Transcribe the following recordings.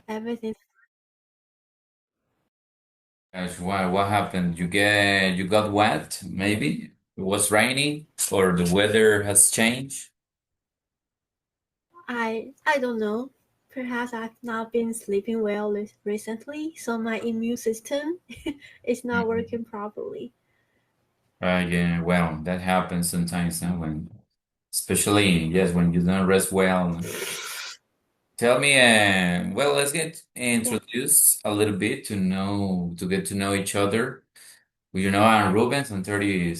Everything. Gosh, what happened? You got wet, maybe? It was raining or the weather has changed? I don't know. Perhaps I've not been sleeping well recently, so my immune system is not Mhm. working properly. Yeah, well, that happens sometimes, no? When, especially, yes, when you don't rest well. No? Tell me, well, let's get Yeah. introduced a little bit to get to know each other. Well, I'm Rubens. I'm 30,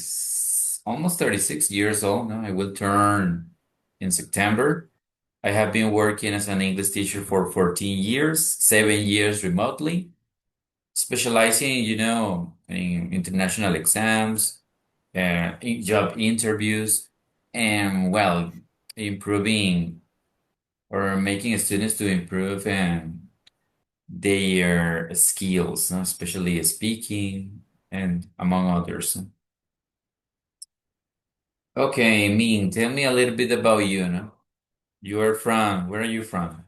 almost 36 years old now. I will turn in September. I have been working as an English teacher for 14 years, 7 years remotely, specializing, in international exams, in job interviews, and well, improving or making students to improve their skills, no? Especially speaking and among others. Okay, Min, tell me a little bit about you, no? Where are you from?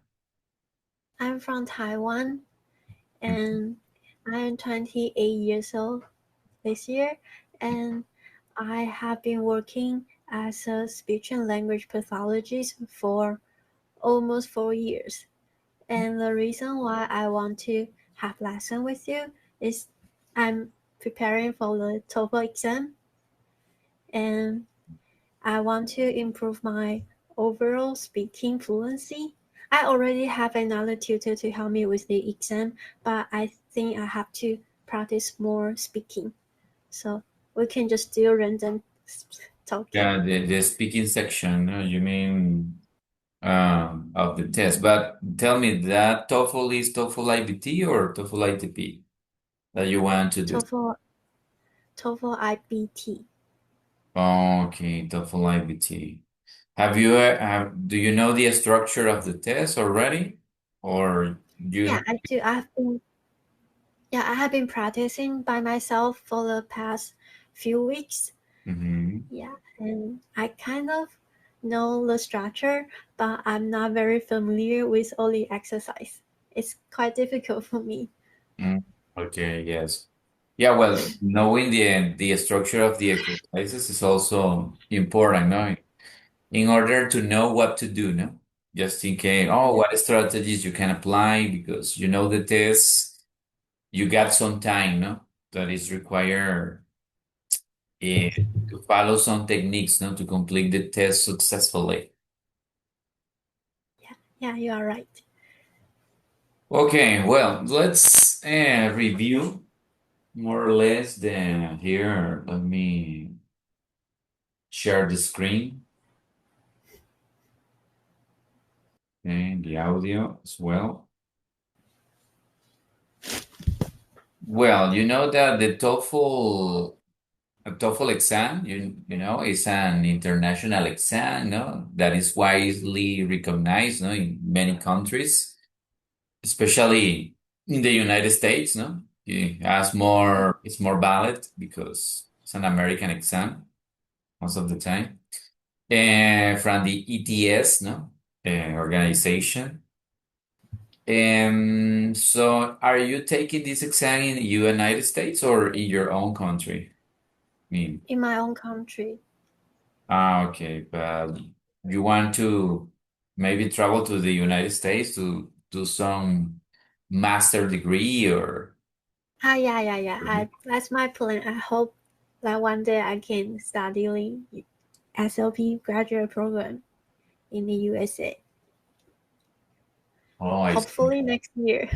I'm from Taiwan and I'm 28 years old this year, and I have been working as a speech and language pathologist for almost 4 years. And the reason why I want to have lesson with you is I'm preparing for the TOEFL exam, and I want to improve my overall speaking fluency. I already have another tutor to help me with the exam, but I think I have to practice more speaking. So we can just do random talking. Yeah, the speaking section, you mean of the test. But tell me that TOEFL is TOEFL iBT or TOEFL ITP that you want to do? TOEFL TOEFL iBT. Okay, TOEFL IBT. Do you know the structure of the test already? Or you Yeah, have? I do. I have been practicing by myself for the past few weeks. Mhm. Yeah, and I kind of know the structure, but I'm not very familiar with all the exercise. It's quite difficult for me. Mm, okay, yes. Yeah, well, knowing the structure of the exercises is also important, no? In order to know what to do, no? Just in case, oh, Yeah, what strategies you can apply because you know the test, you got some time, no? That is required eh, to follow some techniques, no? To complete the test successfully. yeah, you are right. Okay, well, let's review more or less the here. Let me share the screen and the audio as well. Well, you know that the TOEFL exam, is an international exam, no, that is widely recognized, no, in many countries, especially in the United States, no. It's more valid because it's an American exam most of the time. And from the ETS, no, organization. So are you taking this exam in the United States or in your own country? I mean, In my own country. okay, but you want to maybe travel to the United States to do some master degree or Yeah. That's my plan. I hope that one day I can study in SLP graduate program in the USA. oh, I see. Hopefully next year.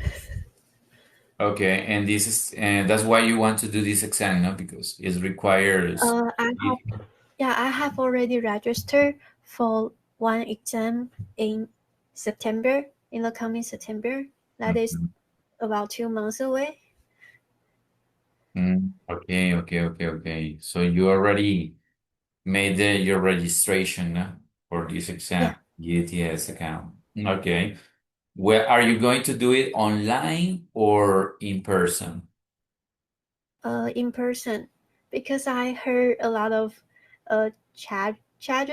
Okay, and this is and that's why you want to do this exam, no? Because it requires. I have Yeah, I have already registered for one exam in September, in the coming September. That is Mhm. about 2 months away. Okay. So you already made your registration, no? For this exam, Yeah, UTS account. Okay. Well, are you going to do it online or in person? in person, because I heard a lot of chat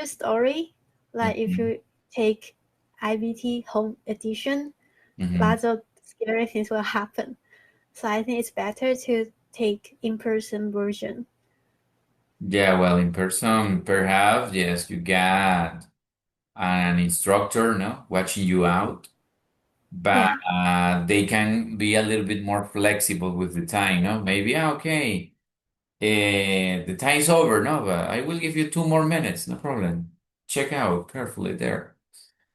story. Like if Mhm. you take IBT Home Edition, Mhm. lots of scary things will happen. So I think it's better to take in-person version. Yeah, well, in person, perhaps, yes, you got an instructor, no, watching you out, but Yeah. they can be a little bit more flexible with the time, no? Maybe, okay, the time's over, no, but I will give you 2 more minutes, no problem. Check out carefully there.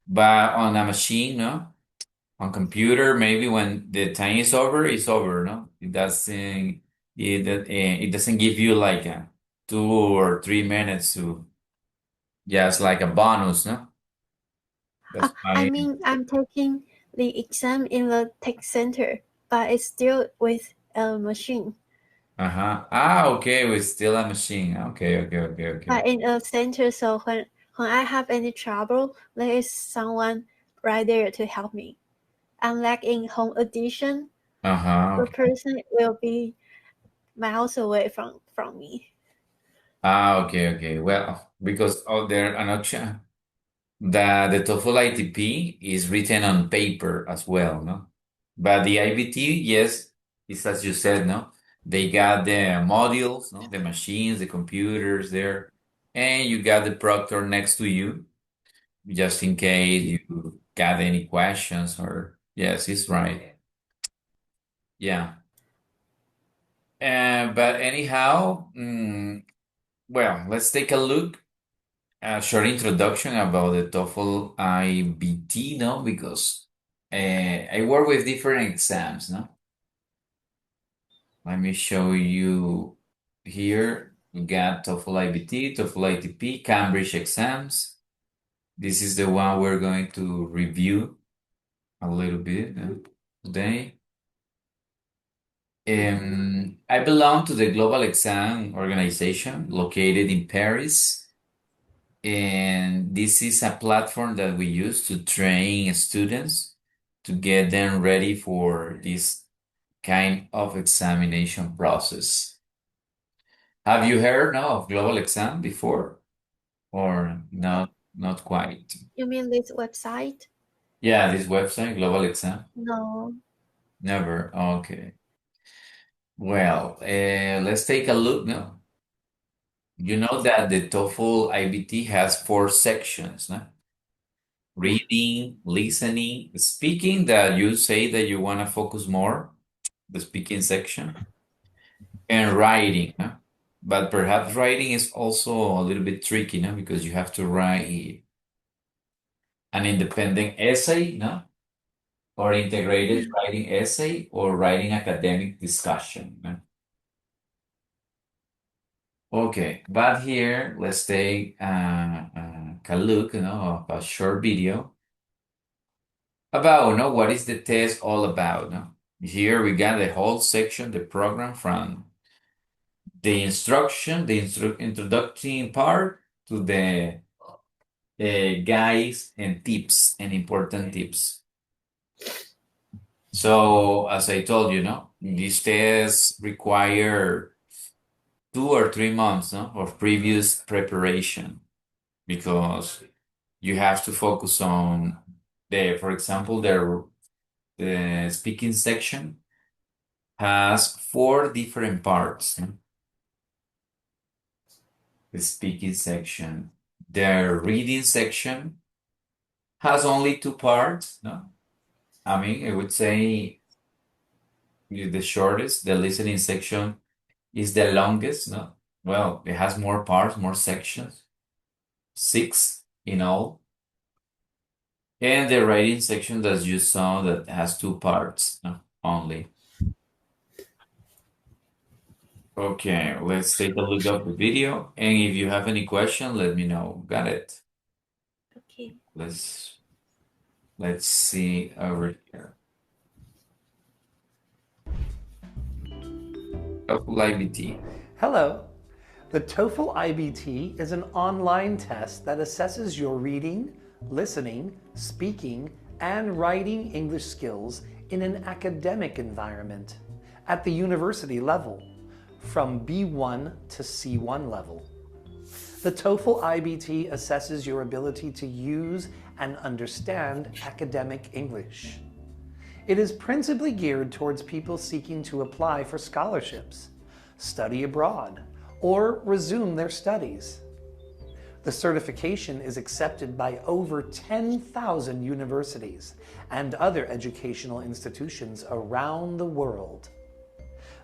But on a machine, no, on computer, maybe when the time is over, it's over, no? It doesn't give you like 2 or 3 minutes to just like a bonus, no? That's I why. mean, I'm taking the exam in the tech center, but it's still with a machine. Uh-huh. Ah, okay, we're still a machine. Okay, okay, okay, okay. But in a center, so when I have any trouble, there is someone right there to help me. Unlike in home edition, Uh-huh. the Okay. person will be miles away from me. Ah, okay, okay. Well, because there an option the TOEFL ITP is written on paper as well, no? But the IBT, yes, it's as you said, no? They got the modules, no? The machines, the computers there, and you got the proctor next to you, just in case you got any questions or yes, it's right. Yeah. But anyhow, well, let's take a look. A short introduction about the TOEFL iBT, no? Because I work with different exams, no? Let me show you here. We got TOEFL iBT, TOEFL ITP, Cambridge exams. This is the one we're going to review a little bit today. I belong to the Global Exam Organization located in Paris. And this is a platform that we use to train students to get them ready for this kind of examination process. Have you heard no, of global exam before or not quite? You mean this website? Yeah, this website, Global Exam. No. Never. Okay. Well, let's take a look now. You know that the TOEFL IBT has 4 sections, no? Yeah. Reading, listening, speaking that you say that you want to focus more, the speaking section, and writing. Huh? But perhaps writing is also a little bit tricky, no? Because you have to write an independent essay, no? Or integrated writing essay or writing academic discussion. No? Okay, but here let's take a look, of a short video about what is the test all about. No? Here we got the whole section, the program from the instruction, the introductory part to the guides and tips and important tips. So as I told you, no, these tests require 2 or 3 months of previous preparation because you have to focus on for example, the speaking section has 4 different parts. The speaking section. The reading section has only 2 parts. No, I mean, I would say the shortest. The listening section is the longest. No, well, it has more parts, more sections, 6 in all. And the writing section that you saw that has 2 parts, no, only. Okay, let's take a look at the video. And if you have any question, let me know. Got it. Okay. Let's let's see over here. Apply BT. Hello. The TOEFL iBT is an online test that assesses your reading, listening, speaking, and writing English skills in an academic environment at the university level, from B1 to C1 level. The TOEFL iBT assesses your ability to use and understand academic English. It is principally geared towards people seeking to apply for scholarships, study abroad, or resume their studies. The certification is accepted by over 10,000 universities and other educational institutions around the world.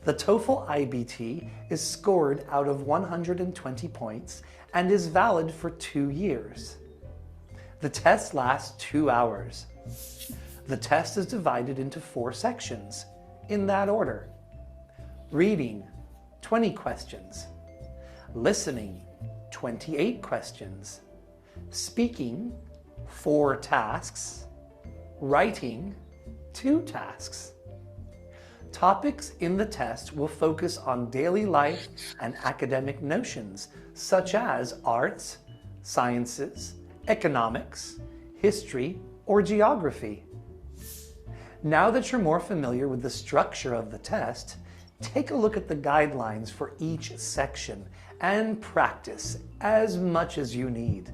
The TOEFL iBT is scored out of 120 points and is valid for 2 years. The test lasts 2 hours. The test is divided into 4 sections, in that order. Reading, 20 questions. Listening, 28 questions. Speaking, 4 tasks. Writing, 2 tasks. Topics in the test will focus on daily life and academic notions such as arts, sciences, economics, history, or geography. Now that you're more familiar with the structure of the test, take a look at the guidelines for each section and practice as much as you need.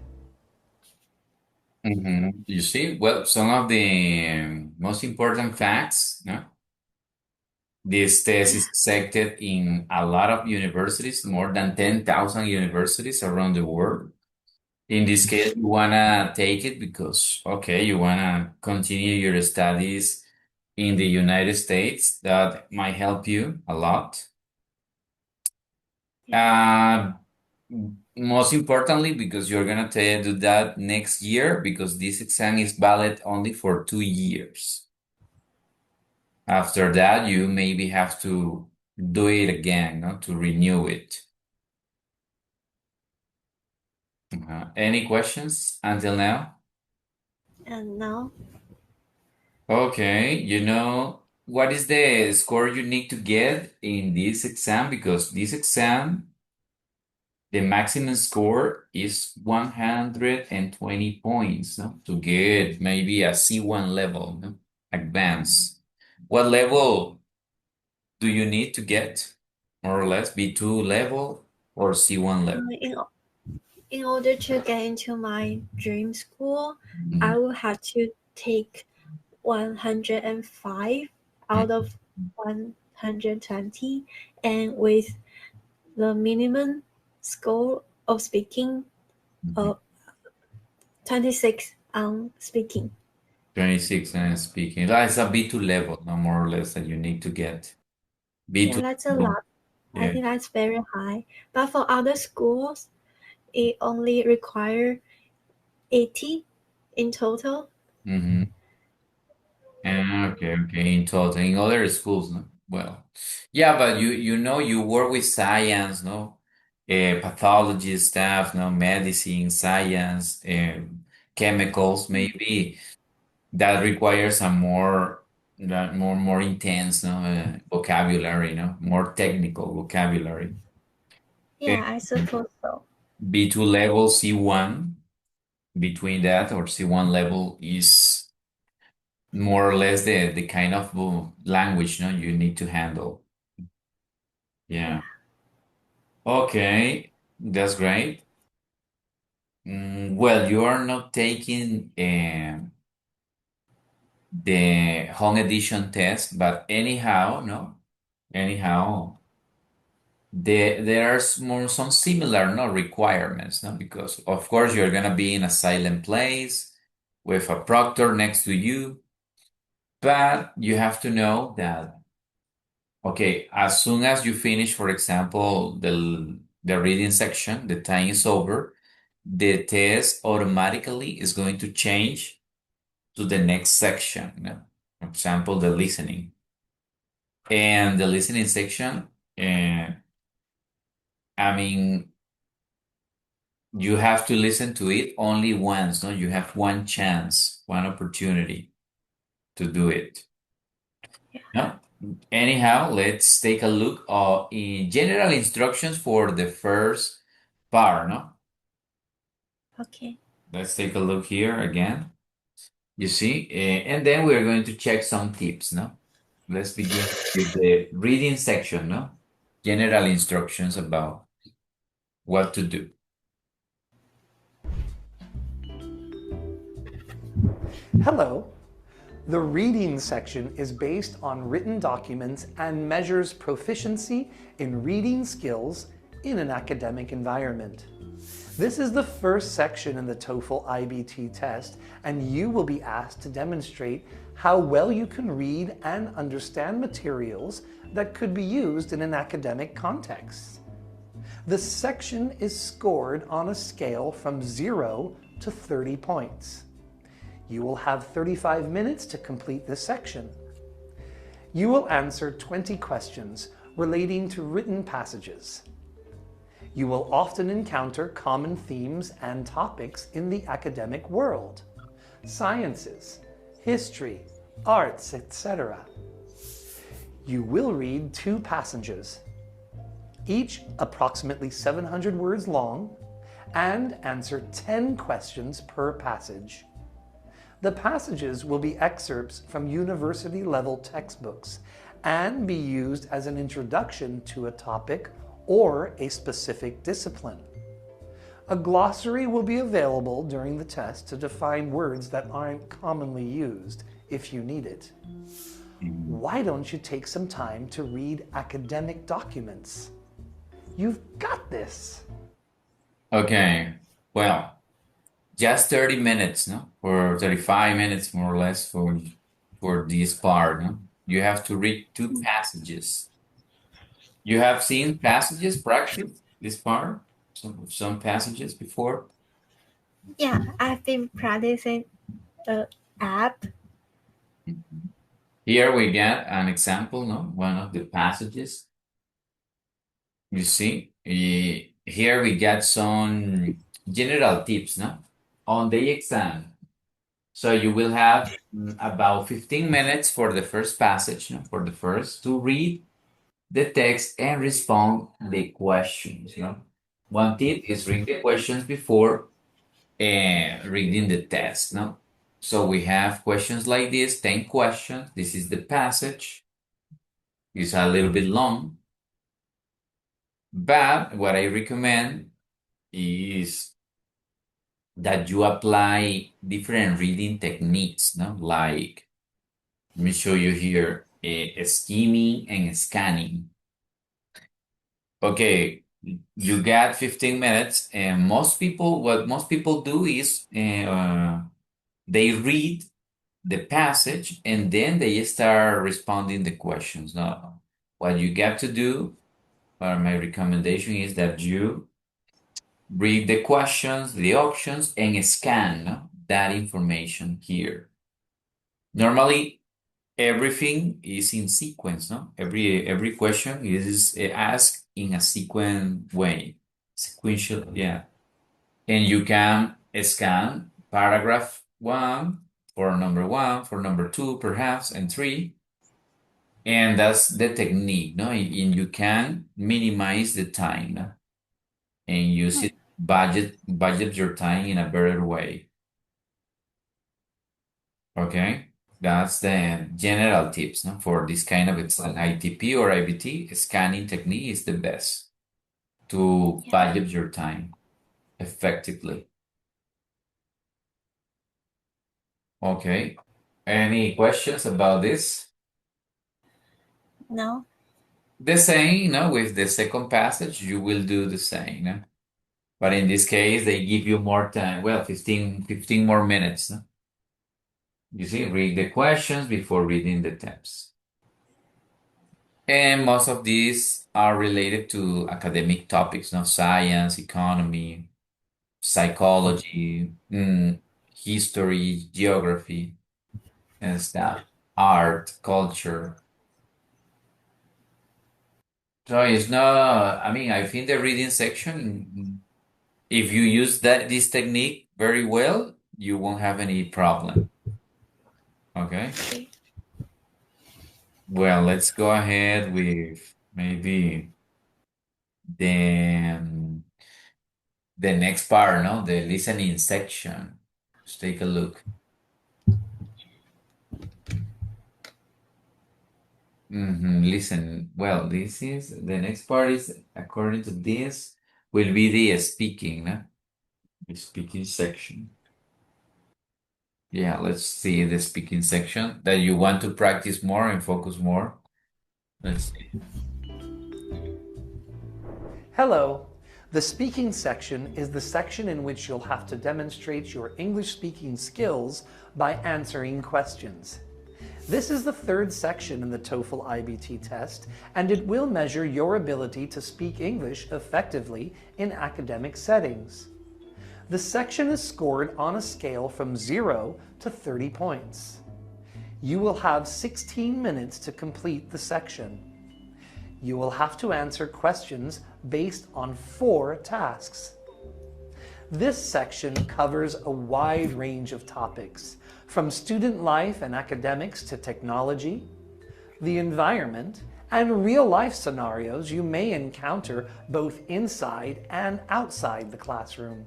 You see, well, some of the most important facts, no? This test is accepted in a lot of universities, more than 10,000 universities around the world. In this case, you wanna take it because, okay, you wanna continue your studies in the United States. That might help you a lot. Uh, Most importantly, because you're gonna do that next year, because this exam is valid only for 2 years. After that, you maybe have to do it again, no, to renew it. Any questions until now? And now, Okay, you know, what is the score you need to get in this exam? Because this exam, the maximum score is 120 points, no? To get maybe a C1 level, no? Advanced. What level do you need to get? More or less B2 level or C1 level? in order to get into my dream school, Mhm. I will have to take 105 out of 120, and with the minimum score of speaking, Mhm. uh, 26 on speaking. 26 and speaking. That's a B2 level, no more or less that you need to get. Yeah, B2 that's a level. lot. I Yeah. think that's very high. But for other schools, it only require 80 in total. Mm-hmm. Okay, okay. In total, in other schools, no? Well, yeah, but you know you work with science, no? Pathology stuff, no? Medicine, science, chemicals, maybe that requires a more intense, no? Vocabulary, no? More technical vocabulary. Uh, Yeah, I suppose so. B2 level, C1, between that or C1 level is more or less the kind of language, no, you need to handle. Yeah, Yeah. Okay, that's great. Well, you are not taking the home edition test, but anyhow, no, anyhow, there are more some similar no requirements, no, because of course you're gonna be in a silent place with a proctor next to you, but you have to know that. Okay, as soon as you finish, for example, the reading section, the time is over, the test automatically is going to change to the next section. You know? For example, the listening. And the listening section, uh, I mean, you have to listen to it only once, no? You have one chance, one opportunity to do it. No? Anyhow, let's take a look in general instructions for the first part, no? okay. Let's take a look here again. You see, and then we're going to check some tips, no? Let's begin with the reading section, no? General instructions about what to do. Hello. The reading section is based on written documents and measures proficiency in reading skills in an academic environment. This is the first section in the TOEFL iBT test, and you will be asked to demonstrate how well you can read and understand materials that could be used in an academic context. The section is scored on a scale from 0 to 30 points. You will have 35 minutes to complete this section. You will answer 20 questions relating to written passages. You will often encounter common themes and topics in the academic world: sciences, history, arts, etc. You will read 2 passages, each approximately 700 words long, and answer 10 questions per passage. The passages will be excerpts from university-level textbooks and be used as an introduction to a topic or a specific discipline. A glossary will be available during the test to define words that aren't commonly used if you need it. Why don't you take some time to read academic documents? You've got this! Okay, well, just 30 minutes, no? Or 35 minutes more or less for this part, no? You have to read 2 passages. You have seen passages practice this part? Some passages before? Yeah, I've been practicing the app. Here we get an example, no? One of the passages. You see, here we get some general tips, no? On the exam. So you will have about 15 minutes for the first passage, no? For the first to read the text and respond the questions, no? One tip is read the questions before reading the test, no? So we have questions like this, 10 questions. This is the passage. It's a little bit long, but what I recommend is that you apply different reading techniques, no? Like, let me show you here, skimming and scanning. Okay, you got 15 minutes, and what most people do is they read the passage and then they start responding the questions. Now, what you got to do, or my recommendation is that you read the questions, the options, and scan, no, that information here. Normally, everything is in sequence, no? Every question is asked in a sequence way, sequential, yeah. And you can scan paragraph one, for number two, perhaps, and three. And that's the technique, no? And you can minimize the time, no? And use it, budget your time in a better way. Okay? That's the general tips, no? For this kind of exam, ITP or IBT, scanning technique is the best to Yeah. budget your time effectively. Okay. Any questions about this? No? The same, with the second passage, you will do the same, no? But in this case, they give you more time. Well, 15 more minutes, no? You see, read the questions before reading the text. And most of these are related to academic topics, no? Science, economy, psychology, history, geography, and stuff. Art, culture. So it's not, I mean, I think the reading section, if you use this technique very well, you won't have any problem. Okay? Okay. Well, let's go ahead with maybe the the next part, no? The listening section. Let's take a look. Listen. Well, this is the next part is according to this will be the speaking, no? The speaking section. Yeah, let's see the speaking section that you want to practice more and focus more. Let's see. Hello. The speaking section is the section in which you'll have to demonstrate your English speaking skills by answering questions. This is the third section in the TOEFL iBT test, and it will measure your ability to speak English effectively in academic settings. The section is scored on a scale from 0 to 30 points. You will have 16 minutes to complete the section. You will have to answer questions based on 4 tasks. This section covers a wide range of topics, from student life and academics to technology, the environment, and real-life scenarios you may encounter both inside and outside the classroom.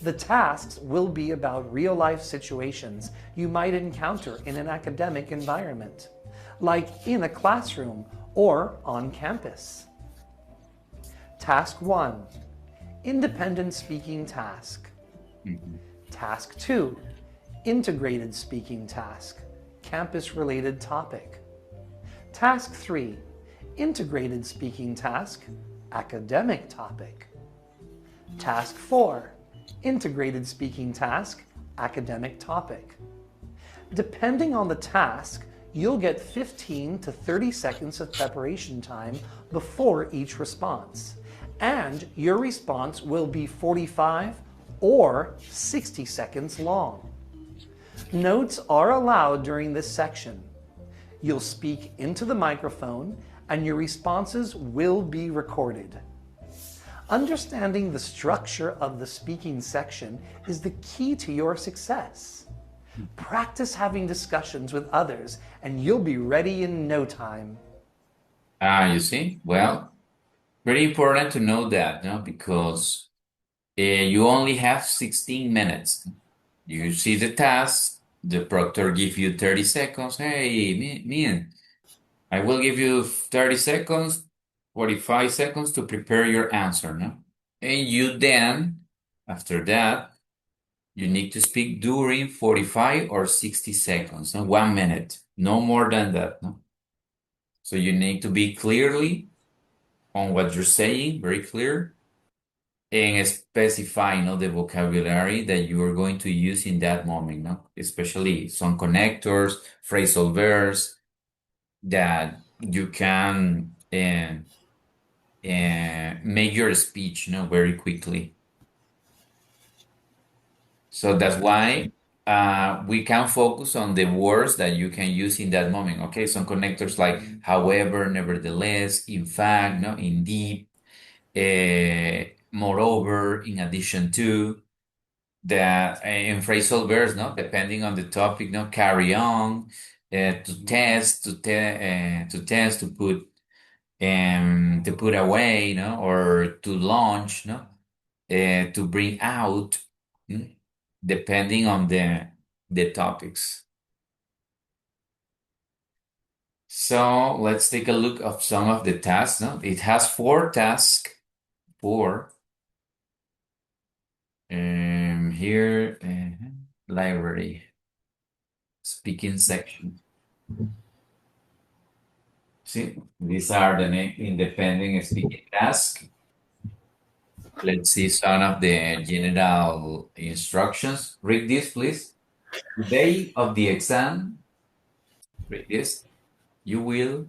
The tasks will be about real-life situations you might encounter in an academic environment, like in a classroom or on campus. Task 1. Independent speaking task. Mhm. Task 2. Integrated speaking task. Campus-related topic. Task 3. Integrated speaking task. Academic topic. Task 4. Integrated speaking task. Academic topic. Depending on the task, you'll get 15 to 30 seconds of preparation time before each response, and your response will be 45 or 60 seconds long. Notes are allowed during this section. You'll speak into the microphone and your responses will be recorded. Understanding the structure of the speaking section is the key to your success. Practice having discussions with others and you'll be ready in no time. You see? Well, pretty important to know that, no? Because you only have 16 minutes. You see the task, the proctor give you 30 seconds. Hey, me, I will give you 30 seconds, 45 seconds to prepare your answer, no? And you then, after that, you need to speak during 45 or 60 seconds, no? 1 minute, no more than that, no? So you need to be clearly on what you're saying, very clear, and specify, the vocabulary that you are going to use in that moment, no? Especially some connectors, phrasal verbs that you can make your speech, very quickly. So that's why we can focus on the words that you can use in that moment. Okay, some connectors like however, nevertheless, in fact, no, indeed, moreover, in addition to that, in phrasal verbs, no, depending on the topic, no, carry on, to test, to test, to put away, or to launch, to bring out, mm, depending on the topics. So let's take a look of some of the tasks. No? It has 4 tasks. 4. Here, library, speaking section. See, these are the independent speaking tasks. Let's see some of the general instructions. Read this, please. The day of the exam, read this. You will.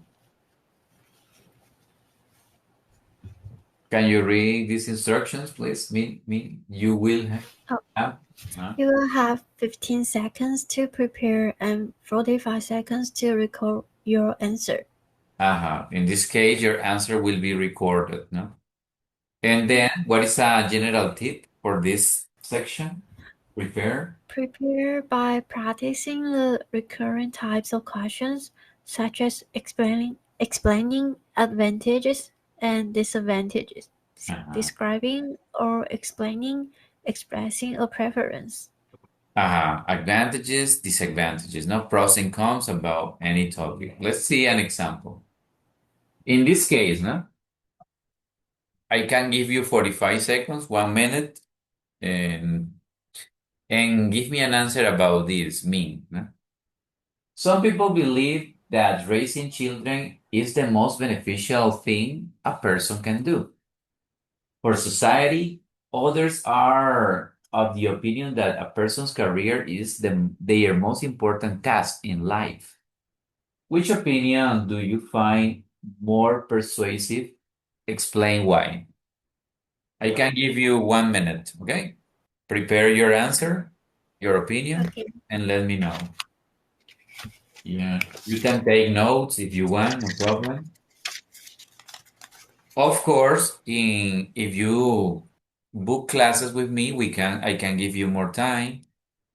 Can you read these instructions, please? You will Oh, have. you will have 15 seconds to prepare and 45 seconds to record your answer. In this case, your answer will be recorded, no? And then, what is a general tip for this section? Prepare. Prepare by practicing the recurring types of questions, such as explaining advantages and disadvantages, Uh-huh. describing or explaining, expressing a preference. Advantages, disadvantages, no pros and cons about any topic. Let's see an example. In this case, no, I can give you 45 seconds, 1 minute, and And give me an answer about this mean. No? Some people believe that raising children is the most beneficial thing a person can do. For society, others are of the opinion that a person's career is their most important task in life. Which opinion do you find more persuasive? Explain why. I can give you 1 minute, okay? Prepare your answer, your opinion, Okay. and let me know. Yeah, you can take notes if you want, no problem. Of course, in if you book classes with me, I can give you more time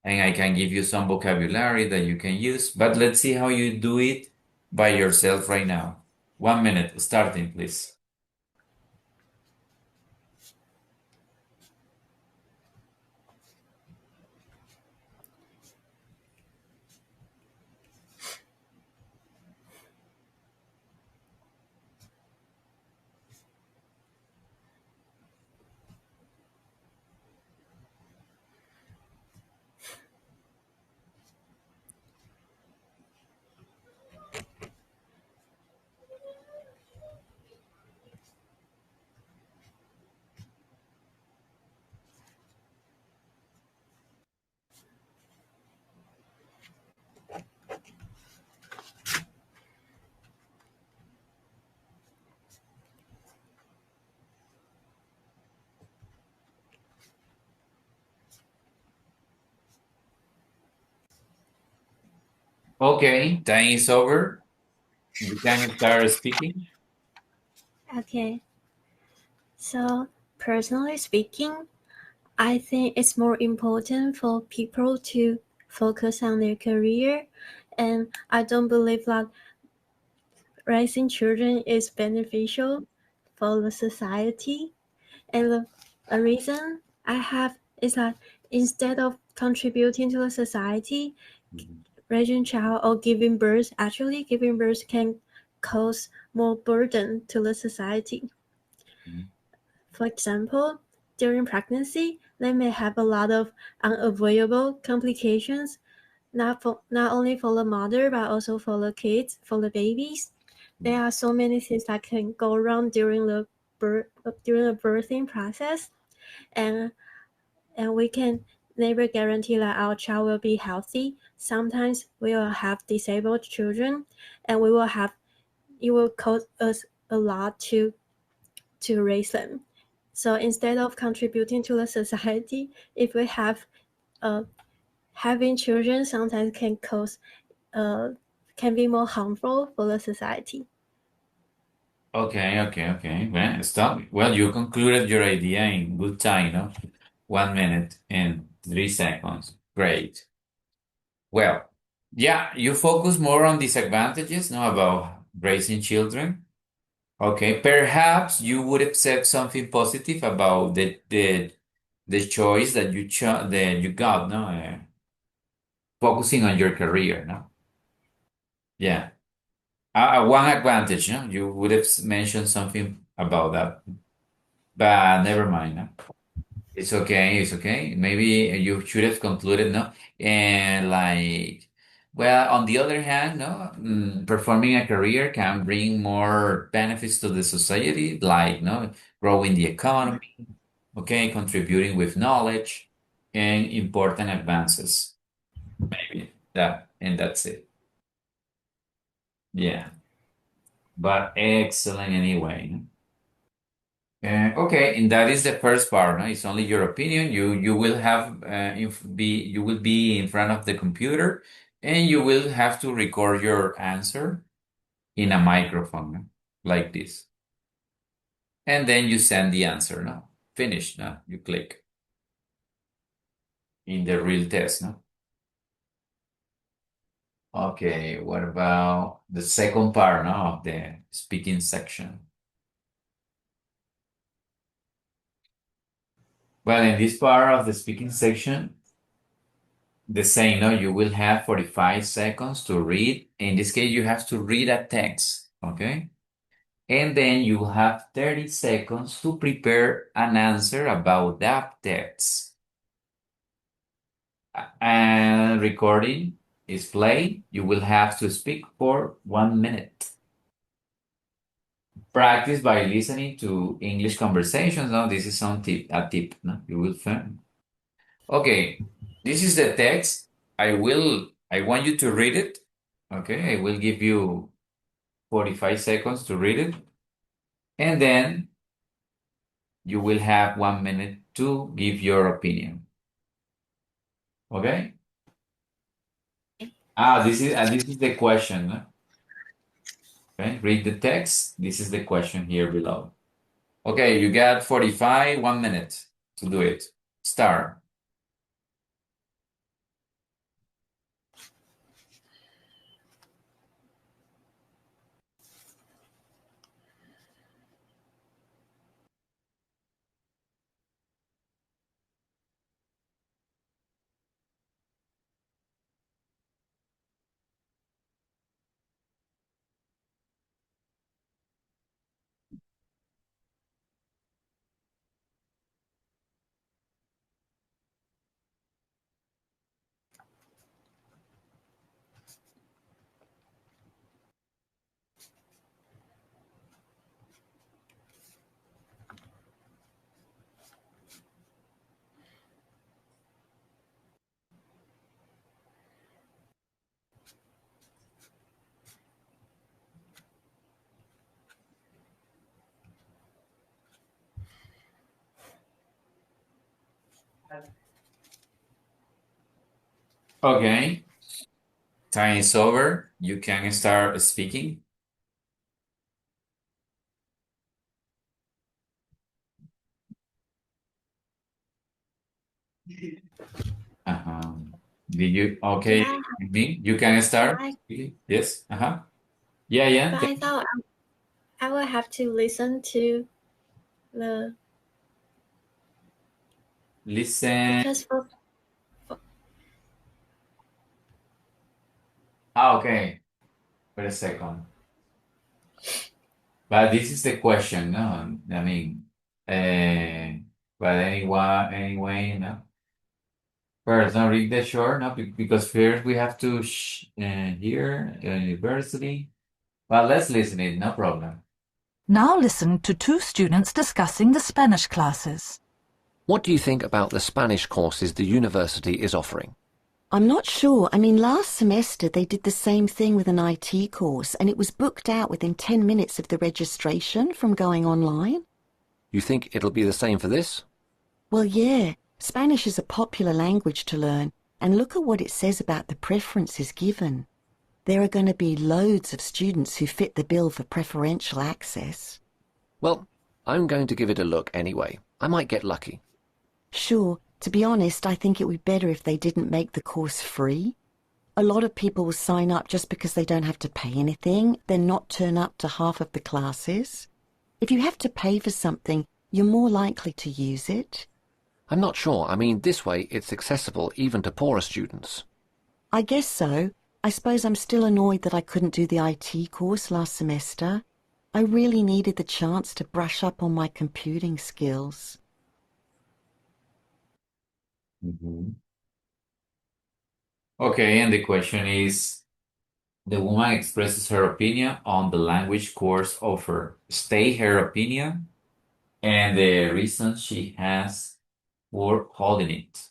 and I can give you some vocabulary that you can use. But let's see how you do it by yourself right now. 1 minute, starting, please. Okay, time is over. You can start speaking. Okay. So, personally speaking, I think it's more important for people to focus on their career, and I don't believe that raising children is beneficial for the society. And the reason I have is that instead of contributing to the society, Mhm, raising child or giving birth, actually giving birth can cause more burden to the society. mhm, For example, during pregnancy, they may have a lot of unavoidable complications, not only for the mother but also for the kids, for the babies. There are so many things that can go wrong during the birthing process, and we can never guarantee that our child will be healthy. Sometimes we will have disabled children, and it will cost us a lot to raise them. So instead of contributing to the society, if we have having children sometimes uh, can be more harmful for the society. Okay. Well, stop. Well, you concluded your idea in good time, no? 1 minute and 3 seconds. Great. Well, yeah, you focus more on disadvantages, no, about raising children. Okay, perhaps you would have said something positive about the choice that you got, no, focusing on your career, no. Yeah, one advantage, no, you would have mentioned something about that, but never mind, no? It's okay. It's okay. Maybe you should have concluded, no? And like, well, on the other hand, no, performing a career can bring more benefits to the society, like, no, growing the economy, okay, contributing with knowledge and important advances. Maybe that, and that's it. Yeah, but excellent anyway. No? Okay, and that is the first part. No? It's only your opinion. You will have you will be in front of the computer, and you will have to record your answer in a microphone, no? Like this, and then you send the answer. No, finish. No, you click in the real test. No. Okay, what about the second part? No, of the speaking section. Well, in this part of the speaking section, the same, no, you will have 45 seconds to read. In this case, you have to read a text, okay? And then you will have 30 seconds to prepare an answer about that text. and recording is playing, you will have to speak for 1 minute. Practice by listening to English conversations. No, this is a tip. No, you will find. Okay, this is the text. I want you to read it. Okay, I will give you 45 seconds to read it. And then you will have 1 minute to give your opinion. Okay? This is the question. No? Okay, read the text. This is the question here below. Okay, you got 45, 1 minute to do it. Start. Okay, time is over. You can start speaking. Did you okay? Yeah, Me? You can start. I, Yes. Yeah, yeah. but I thought I will have to listen to the Listen. because for Okay. Wait a second. But this is the question, no? I mean, but anyway, no. First, now read the short, no, because first we have to hear university. Well, let's listen it, no problem. Now listen to two students discussing the Spanish classes. What do you think about the Spanish courses the university is offering? I'm not sure. I mean, last semester they did the same thing with an IT course, and it was booked out within 10 minutes of the registration from going online. You think it'll be the same for this? Well, yeah, Spanish is a popular language to learn, and look at what it says about the preferences given. There are going to be loads of students who fit the bill for preferential access. Well, I'm going to give it a look anyway. I might get lucky. Sure, to be honest, I think it would be better if they didn't make the course free. A lot of people will sign up just because they don't have to pay anything, then not turn up to half of the classes. If you have to pay for something, you're more likely to use it. I'm not sure. I mean, this way it's accessible even to poorer students. I guess so. I suppose I'm still annoyed that I couldn't do the IT course last semester. I really needed the chance to brush up on my computing skills. Okay, and the question is, the woman expresses her opinion on the language course offer. State her opinion and the reason she has for holding it.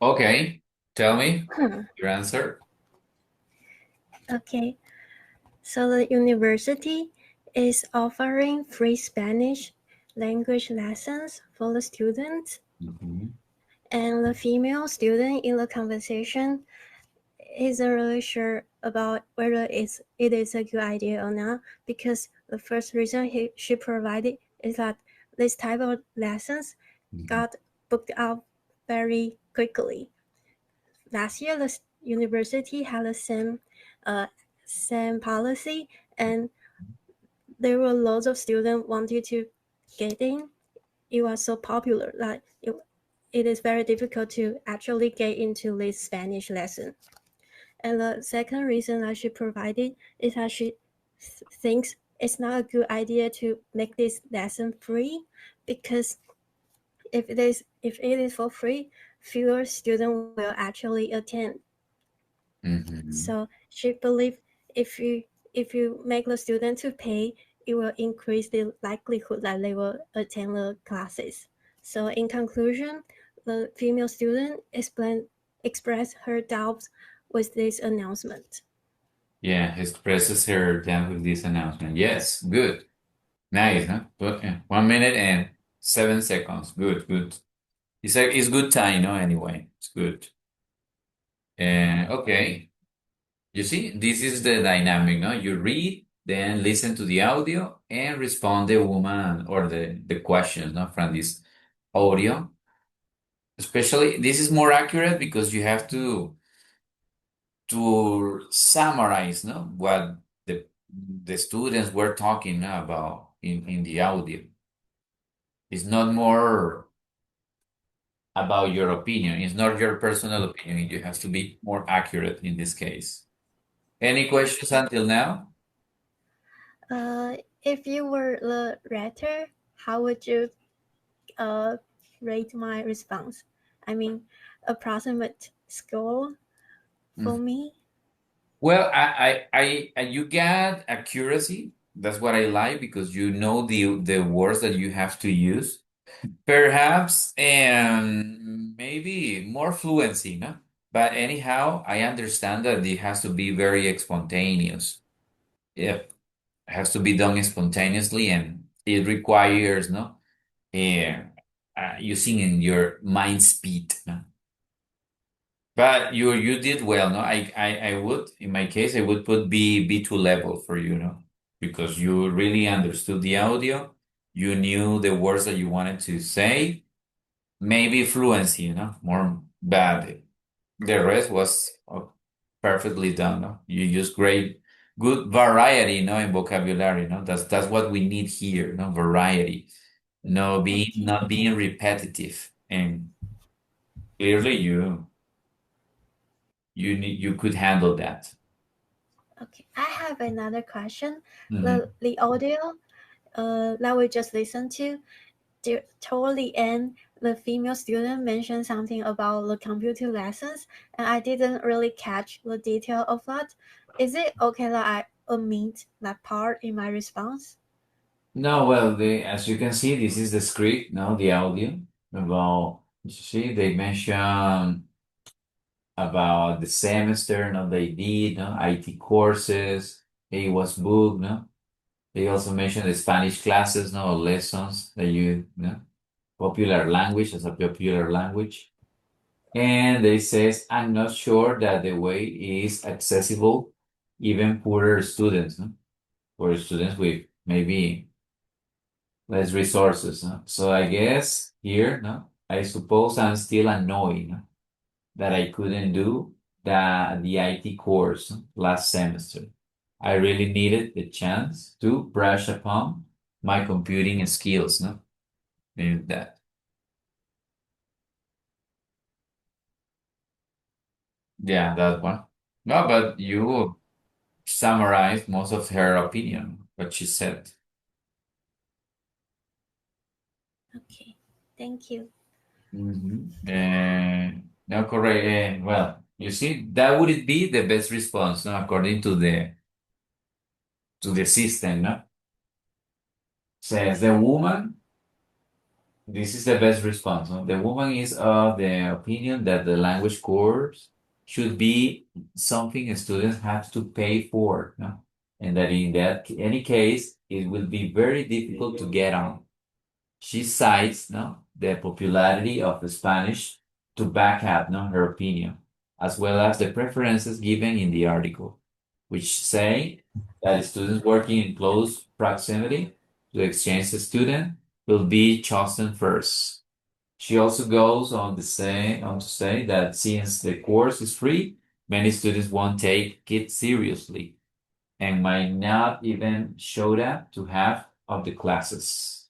Okay, tell me your answer. Okay, so the university is offering free Spanish language lessons for the students. Mhm. And the female student in the conversation isn't really sure about whether it is a good idea or not, because the first reason she provided is that this type of lessons got booked out very quickly. Last year, the university had the same policy, and there were lots of students wanting to get in. It was so popular that it is very difficult to actually get into this Spanish lesson. And the second reason that she provided is that she thinks it's not a good idea to make this lesson free, because if it is for free, fewer students will actually attend. So she believes if you make the student to pay, it will increase the likelihood that they will attend the classes. So in conclusion, the female student expressed her doubts with this announcement. Yeah, expresses her doubt with this announcement. Yes, good. Nice, huh? But 1 minute and 7 seconds. Good, good. It's good time, no? Anyway, it's good. Okay. You see, this is the dynamic, no? You read, then listen to the audio and respond the woman or the questions, no, from this audio. Especially, this is more accurate because you have to summarize, no, what the students were talking about in the audio. It's not more about your opinion. It's not your personal opinion. You have to be more accurate in this case. Any questions until now? If you were the writer, how would you rate my response? I mean, approximate score for Mm. me. Well, you get accuracy. That's what I like because you know the words that you have to use. Perhaps and maybe more fluency, no? But anyhow, I understand that it has to be very spontaneous. Yeah, it has to be done spontaneously, and it requires, no, using in your mind speed. No? But you did well, no? I would, in my case, I would put B2 level for you, no? Because you really understood the audio, you knew the words that you wanted to say, maybe fluency, more, but the rest was perfectly done, no? You use good variety, in vocabulary, no? That's what we need here, no? Variety, no, Okay. not being repetitive, and clearly you could handle that. Okay, I have another question. Mhm. The audio that we just listened to, toward the end, the female student mentioned something about the computer lessons, and I didn't really catch the detail of that. Is it okay that I omit that part in my response? No, well, as you can see, this is the script, no, the audio about, you see, they mention about the semester, no, they did, no, IT courses, it was booked, no. They also mentioned the Spanish classes, no, lessons that popular language as a popular language. And they says, I'm not sure that the way is accessible even poorer students, no? For students with maybe less resources. No? So I guess here, no, I suppose I'm still annoyed, no, that I couldn't do the IT course, no, last semester. I really needed the chance to brush upon my computing skills, no? Maybe that. Yeah, that one. No, but you summarized most of her opinion, what she said. Okay, thank you. No, correct. Well, you see, that would it be the best response, no, according to the system, no? Says the woman, this is the best response, no? The woman is of the opinion that the language course should be something students have to pay for, no? And that in that any case, it will be very difficult to get on. She cites the popularity of Spanish to back up her opinion, as well as the preferences given in the article, which say that students working in close proximity to the exchange student will be chosen first. She also goes on to say that since the course is free, many students won't take it seriously and might not even show up to half of the classes.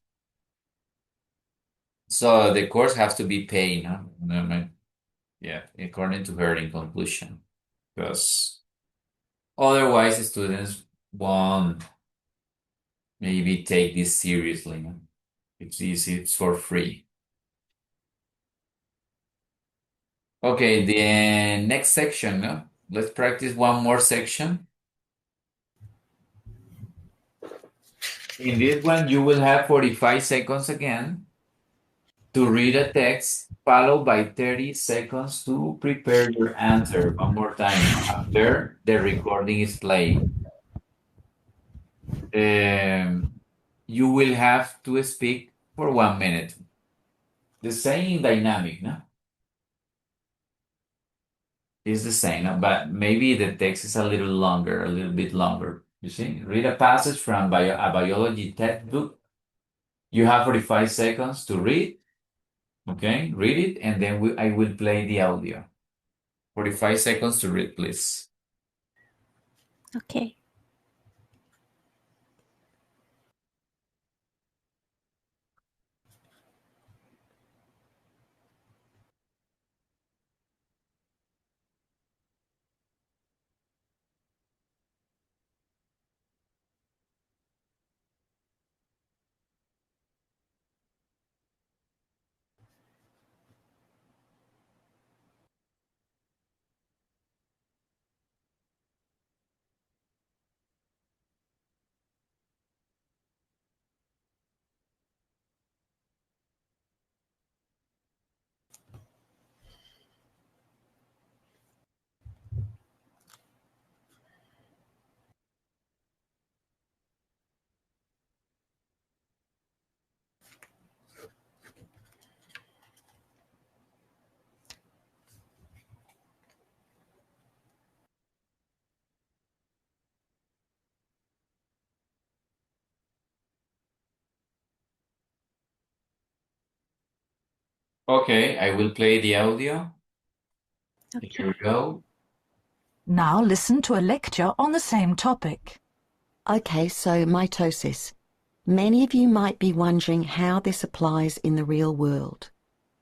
So the course has to be paid, no? Yeah, according to her in conclusion, because otherwise students won't maybe take this seriously. No? It's easy, it's for free. Okay, the next section, no? Let's practice one more section. In this one, you will have 45 seconds again to read a text, followed by 30 seconds to prepare your answer. One more time, no? After the recording is played. You will have to speak for 1 minute. The same dynamic, no? It's the same, no? But maybe the text is a little longer, a little bit longer. You see? Read a passage from a biology textbook. You have 45 seconds to read. Okay, read it, and then I will play the audio. 45 seconds to read, please. Okay. Okay, I will play the audio. Here we Okay. go. Now listen to a lecture on the same topic. Okay, so mitosis. Many of you might be wondering how this applies in the real world.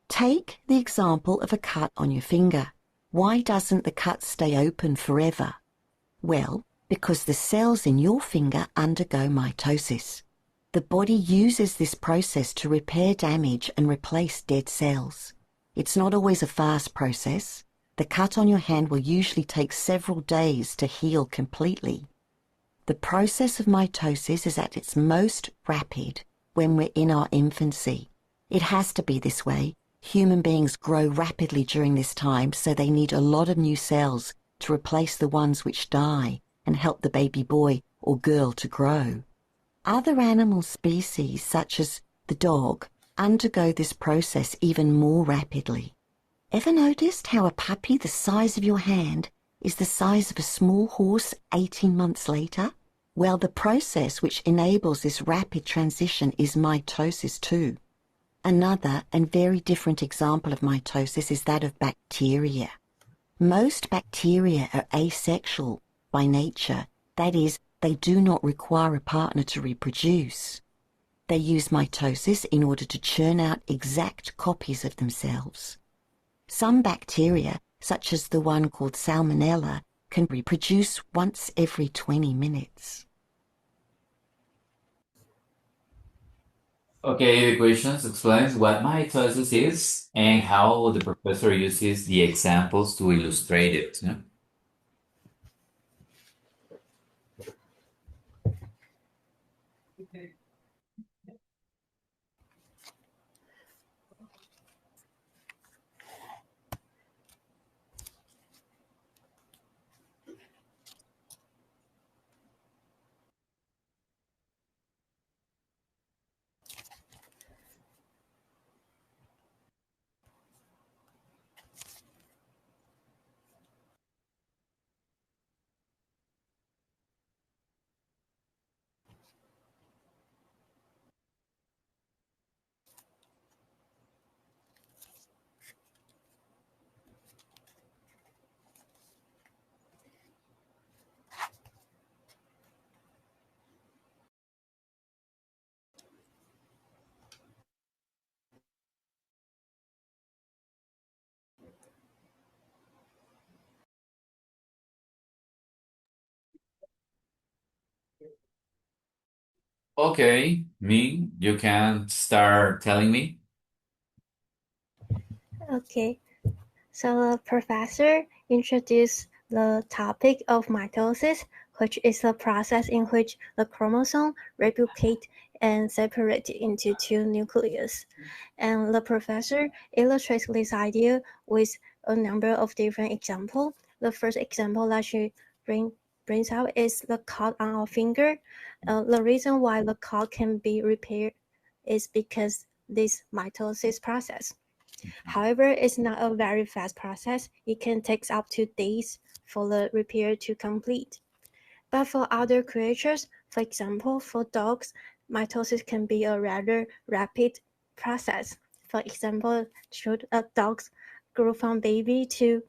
Take the example of a cut on your finger. Why doesn't the cut stay open forever? Well, because the cells in your finger undergo mitosis. The body uses this process to repair damage and replace dead cells. It's not always a fast process. The cut on your hand will usually take several days to heal completely. The process of mitosis is at its most rapid when we're in our infancy. It has to be this way. Human beings grow rapidly during this time, so they need a lot of new cells to replace the ones which die and help the baby boy or girl to grow. Other animal species, such as the dog, undergo this process even more rapidly. Ever noticed how a puppy the size of your hand is the size of a small horse 18 months later? Well, the process which enables this rapid transition is mitosis too. Another and very different example of mitosis is that of bacteria. Most bacteria are asexual by nature. That is, they do not require a partner to reproduce. They use mitosis in order to churn out exact copies of themselves. Some bacteria, such as the one called Salmonella, can reproduce once every 20 minutes. Okay, the questions explains what mitosis is and how the professor uses the examples to illustrate it. Yeah? Okay, me, you can start telling me. Okay, so the professor introduced the topic of mitosis, which is the process in which the chromosome replicate and separate into two nucleus. And the professor illustrates this idea with a number of different examples. The first example that she brings out is the cut on our finger. The reason why the cut can be repaired is because this mitosis process. However, it's not a very fast process. It can take up to days for the repair to complete. But for other creatures, for example, for dogs, mitosis can be a rather rapid process. For example, should a dog grow from baby to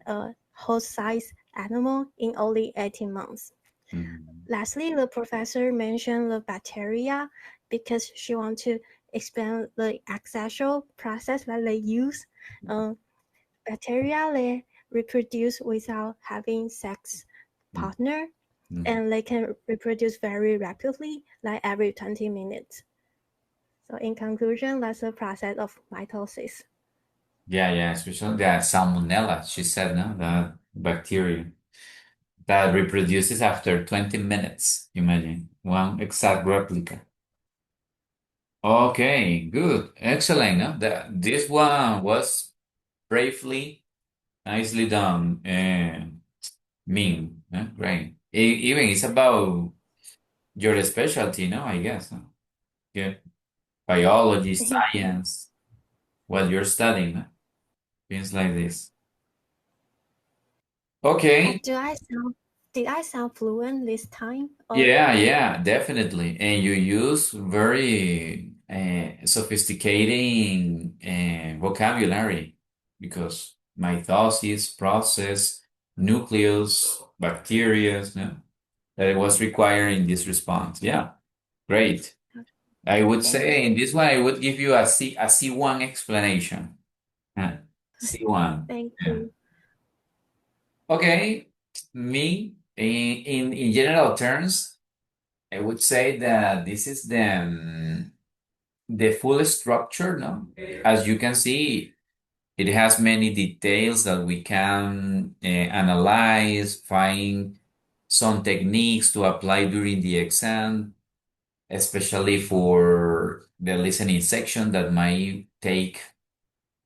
a whole-size animal in only 18 months? Mhm. Lastly, the professor mentioned the bacteria because she wants to explain the asexual process that they use. Uh, Bacteria they reproduce without having sex partner, Mhm. and they can reproduce very rapidly, like every 20 minutes. So in conclusion, that's the process of mitosis. Yeah, yeah, especially that salmonella, she said, no, the bacteria that reproduces after 20 minutes. Imagine one exact replica. Okay, good, excellent. No? This one was bravely, nicely done. Mean, great. Even it's about your specialty, no? I guess. No? Yeah, biology, Thank you. science, what you're studying, no? Things like this. Okay. Do I sound did I sound fluent this time? Or Yeah, yeah, definitely. And you use very sophisticating vocabulary because mitosis, process, nucleus, bacteria, no? That it was required in this response. Yeah, great. I would thank say in you. this one, I would give you a C1 explanation. Huh? C1. Thank Yeah. you. Okay, me in general terms. I would say that this is the full structure, no? As you can see, it has many details that we can analyze, find some techniques to apply during the exam, especially for the listening section that might take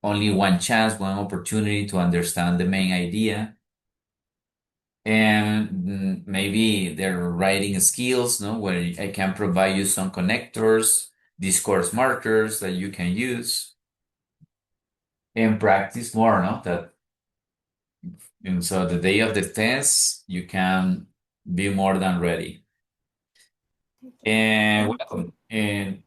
only one chance, one opportunity to understand the main idea. And maybe their writing skills, no, where I can provide you some connectors, discourse markers that you can use and practice more, no? That and so the day of the test you can be more than ready. Okay. And Thank well, you. and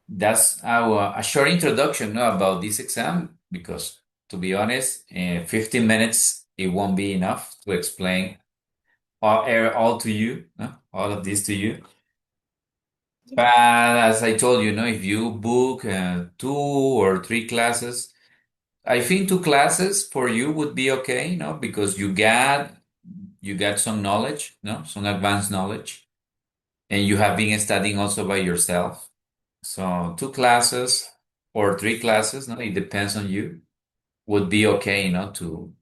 that's our a short introduction, no, about this exam because to be honest, in 15 minutes it won't be enough to explain all to you, no? All of this to you. Yeah. But as I told you, if you book 2 or 3 classes, I think 2 classes for you would be okay, because you got some knowledge, some advanced knowledge, and you have been studying also by yourself. So 2 classes or 3 classes, no, it depends on you, would be okay, to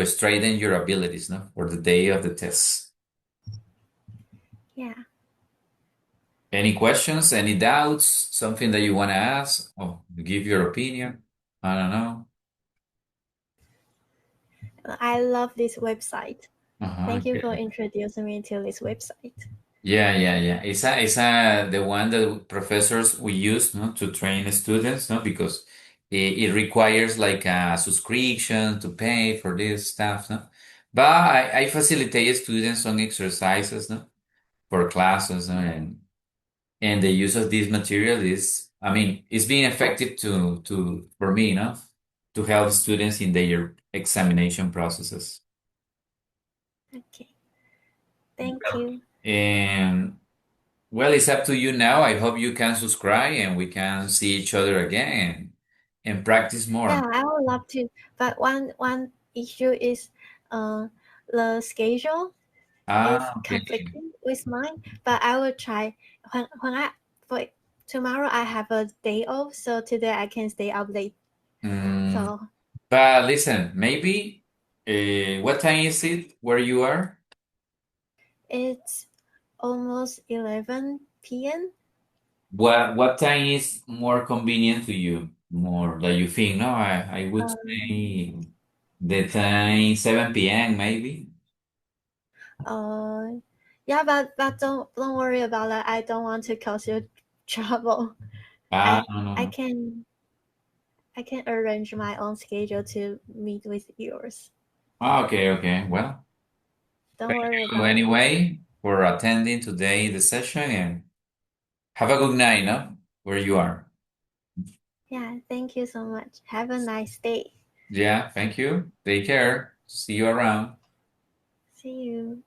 strengthen your abilities, for the day of the test. Yeah. Any questions, any doubts, something that you want to ask or give your opinion? I don't know. I love this website. Uh-huh. Thank you for introducing me to this website. Yeah, yeah, yeah. It's the one that professors we use, to train students, because it requires like a subscription to pay for this stuff, no? But I facilitate students on exercises, no, for classes, no? And the use of this material is, I mean, it's being effective for me, to help students in their examination processes. Okay. Thank you. And well, it's up to you now. I hope you can subscribe and we can see each other again and practice more. Yeah, I would love to. But one issue is uh the schedule. It's Okay. conflicting with mine, but I will try. When I for tomorrow I have a day off, so today I can stay up late. Mm, So but listen, maybe what time is it where you are? it's almost 11 p.m. What time is more convenient to you? More that you think, no, I would Um, say the time 7 p.m. maybe. uh, yeah, but don't worry about that. I don't want to cause you trouble. Ah, I no, no, I no. can I can arrange my own schedule to meet with yours. Ah, okay, okay. Well, Don't thank worry you about it. anyway for attending today the session and have a good night, no? Where you are. Yeah, thank you so much. Have a nice day. Yeah, thank you. Take care. See you around. See you.